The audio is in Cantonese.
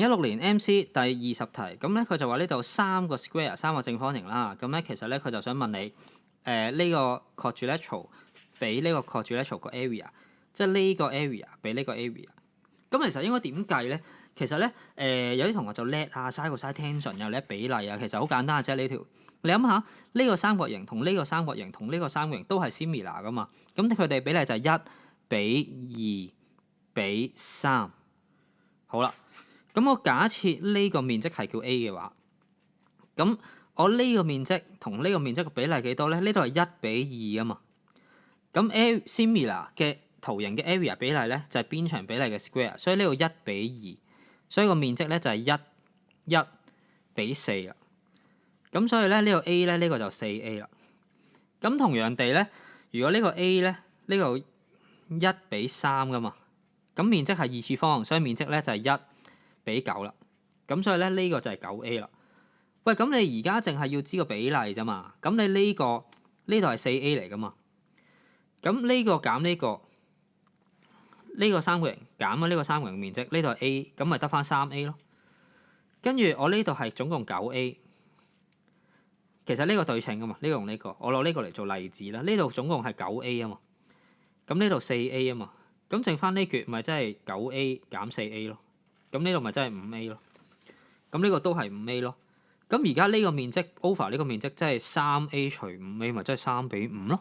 2016年 MC 第20題，咁咧佢就話呢度3個 square 3個正方形啦，咁咧其實咧佢就想問你呢個 quadrilateral 俾呢個 quadrilateral 個 area， 即係呢個 area 俾呢個 area。咁其實應該點計咧？其實咧有啲同學就叻啊 ，sin cos tangent 又叻比例啊，其實好簡單嘅啫呢條。你諗下呢個三角形同呢個三角形同呢個三角形都係 similar 噶嘛，咁佢哋比例就係1比2比3。好啦，咁我假設呢個面積係叫 A 嘅話，咁我呢個面積同呢個面積嘅比例幾多咧？呢度係1比2啊嘛。咁 similar 嘅圖形嘅 area 比例咧就係邊長比例嘅 square， 所以呢度1比2，所以個面積咧就係1比4啦。咁所以咧呢個 A 咧呢個就 4A 啦。咁同樣地咧，如果呢個 A 咧呢個1比3噶嘛，咁面積係2次方，所以面積咧就係1比9啦。咁所以咧呢個就係 9A 啦。喂，咁你而家淨係要知個比例啫嘛。咁你呢度係 4A 嚟噶嘛。咁呢個減呢個三角形減啊呢個三角形面積，呢度係 A， 咁咪得翻 3A 咯。跟住我呢度係總共 9A。其實呢個對稱噶嘛，呢個用呢個，我攞呢個嚟做例子啦。呢度總共係 9A 啊嘛，咁呢度 4A 啊嘛，咁剩翻呢橛咪真係 9A 減 4A 咯。咁呢度咪真係 5A 咯。咁呢個都係 5A 咯。咁而家呢個面積 over 呢個面積即係 3A 除 5A，咪即係3比5咯。